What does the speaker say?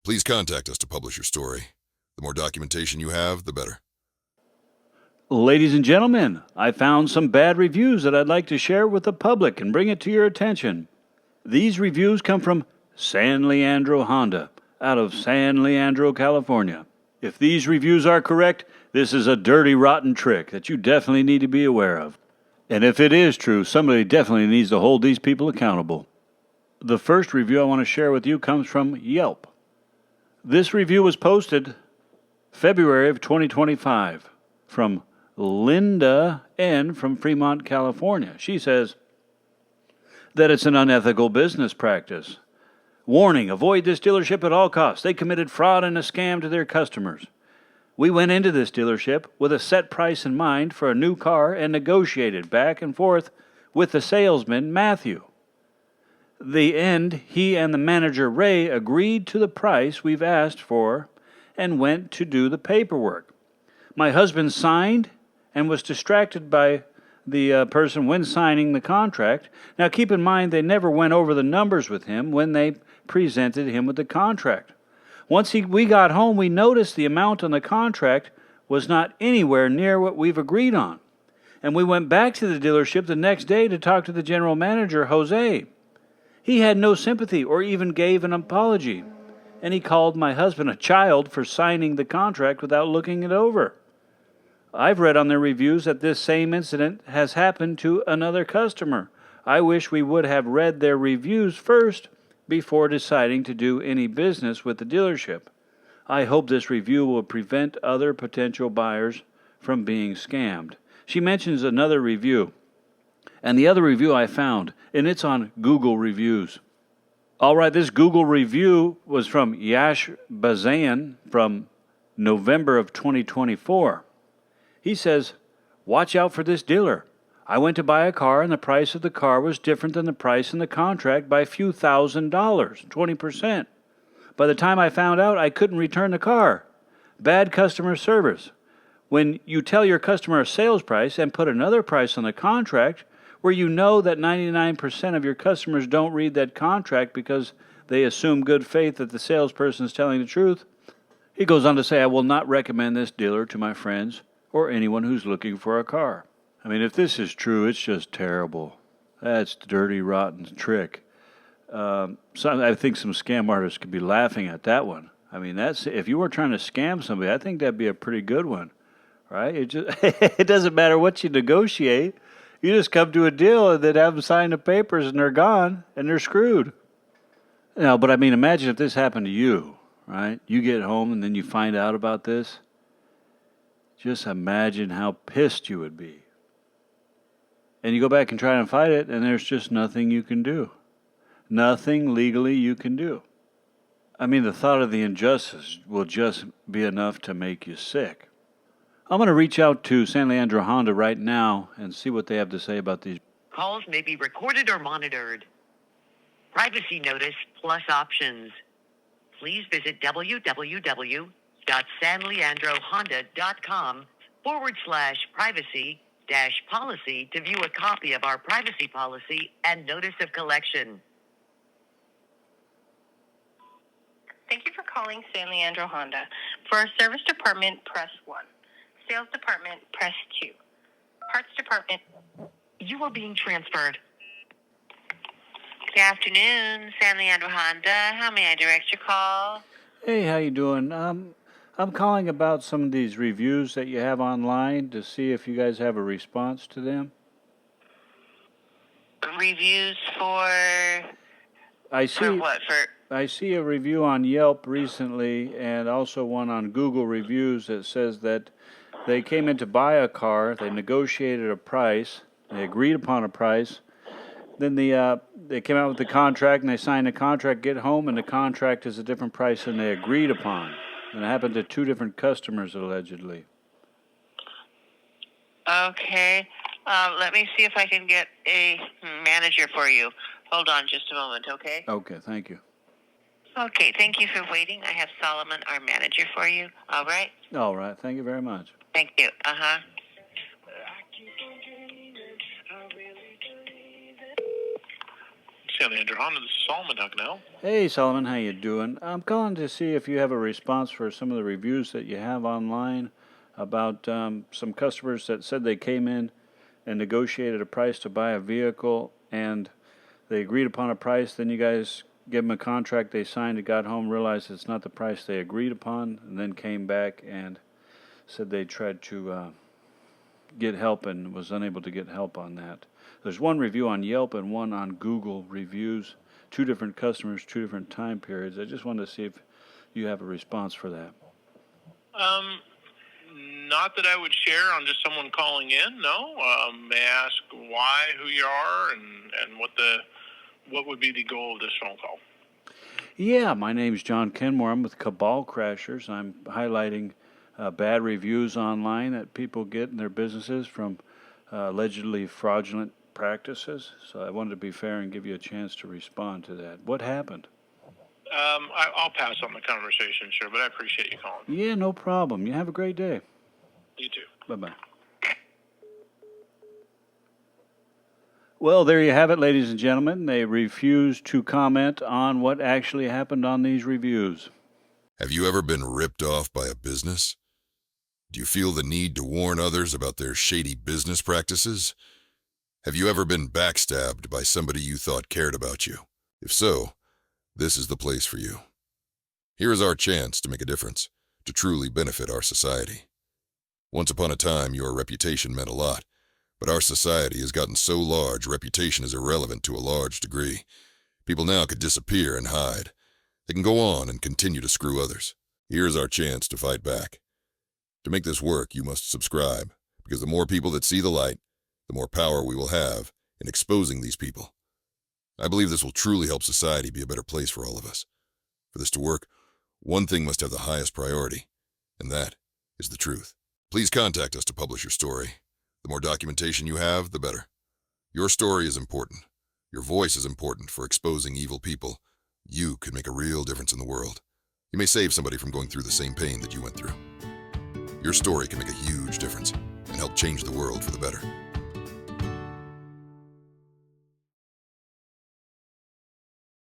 Please contact us to publish your story. The more documentation you have, the better. Ladies and gentlemen, I found some bad reviews that I'd like to share with the public and bring it to your attention. These reviews come from San Leandro Honda out of San Leandro, California. If these reviews are correct, this is a dirty, rotten trick that you definitely need to be aware of. And if it is true, somebody definitely needs to hold these people accountable. The first review I want to share with you comes from Yelp. This review was posted February of 2025 from Linda N. from Fremont, California. She says that it's an unethical business practice. Warning, avoid this dealership at all costs. They committed fraud and a scam to their customers. We went into this dealership with a set price in mind for a new car and negotiated back and forth with the salesman, Matthew. The end, he and the manager, Ray, agreed to the price we've asked for and went to do the paperwork. My husband signed and was distracted by the person when signing the contract. Now keep in mind they never went over the numbers with him when they presented him with the contract. Once we got home, we noticed the amount on the contract was not anywhere near what we've agreed on. And we went back to the dealership the next day to talk to the general manager, Jose. He had no sympathy or even gave an apology. And he called my husband a child for signing the contract without looking it over. I've read on their reviews that this same incident has happened to another customer. I wish we would have read their reviews first before deciding to do any business with the dealership. I hope this review will prevent other potential buyers from being scammed. She mentions another review, and the other review I found, and it's on Google Reviews. All right, this Google review was from Yash Bazan from November of 2024. He says, watch out for this dealer. I went to buy a car and the price of the car was different than the price in the contract by a few $1,000s, 20%. By the time I found out, I couldn't return the car. Bad customer service. When you tell your customer a sales price and put another price on the contract, where you know that 99% of your customers don't read that contract because they assume good faith that the salesperson is telling the truth, he goes on to say, I will not recommend this dealer to my friends or anyone who's looking for a car. I mean, if this is true, it's just terrible. That's a dirty, rotten trick. I think some scam artists could be laughing at that one. I mean, that's if you were trying to scam somebody, I think that'd be a pretty good one, right? It doesn't matter what you negotiate. You just come to a deal and then have them sign the papers and they're gone and they're screwed. Now, but I mean, imagine if this happened to you, right? You get home and then you find out about this. Just imagine how pissed you would be. And you go back and try and fight it, and there's just nothing you can do. Nothing legally you can do. I mean, the thought of the injustice will just be enough to make you sick. I'm going to reach out to San Leandro Honda right now and see what they have to say about these. Calls may be recorded or monitored. Privacy notice plus options. Please visit www.sanleandrohonda.com/privacy-policy to view a copy of our privacy policy and notice of collection. Thank you for calling San Leandro Honda. For our service department, press 1. Sales department, press 2. Parts department. You are being transferred. Good afternoon, San Leandro Honda. How may I direct your call? Hey, how you doing? I'm calling about some of these reviews that you have online to see if you guys have a response to them. Reviews for I see what? I see a review on Yelp recently and also one on Google Reviews that says that they came in to buy a car, they negotiated a price, they agreed upon a price, then they came out with the contract and they signed the contract, get home, and the contract is a different price than they agreed upon. And it happened to 2 different customers, allegedly. Okay. Let me see if I can get a manager for you. Hold on just a moment, okay? Okay, thank you. Okay, thank you for waiting. I have Solomon, our manager, for you. All right? All right, thank you very much. Thank you. Uh-huh. San Leandro Honda. This is Solomon. How can I help? Hey, Solomon, how you doing? I'm calling to see if you have a response for some of the reviews that you have online about some customers that said they came in and negotiated a price to buy a vehicle, and they agreed upon a price. Then you guys give them a contract, they signed it, got home, realized it's not the price they agreed upon, and then came back and said they tried to get help and was unable to get help on that. There's one review on Yelp and one on Google Reviews, two different customers, two different time periods. I just wanted to see if you have a response for that. Not that I would share on just someone calling in, no. May I ask why, who you are, and what would be the goal of this phone call? Yeah, my name's John Kenmore. I'm with Cabal Crashers. I'm highlighting bad reviews online that people get in their businesses from allegedly fraudulent practices. So I wanted to be fair and give you a chance to respond to that. What happened? I'll pass on the conversation, sure, but I appreciate you calling. Yeah, no problem. You have a great day. You too. Bye-bye. Well, there you have it, ladies and gentlemen. They refused to comment on what actually happened on these reviews. Have you ever been ripped off by a business? Do you feel the need to warn others about their shady business practices? Have you ever been backstabbed by somebody you thought cared about you? If so, this is the place for you. Here is our chance to make a difference, to truly benefit our society. Once upon a time, your reputation meant a lot, but our society has gotten so large, reputation is irrelevant to a large degree. People now could disappear and hide. They can go on and continue to screw others. Here is our chance to fight back. To make this work, you must subscribe, because the more people that see the light, the more power we will have in exposing these people. I believe this will truly help society be a better place for all of us. For this to work, one thing must have the highest priority, and that is the truth. Please contact us to publish your story. The more documentation you have, the better. Your story is important. Your voice is important for exposing evil people. You could make a real difference in the world. You may save somebody from going through the same pain that you went through. Your story can make a huge difference and help change the world for the better.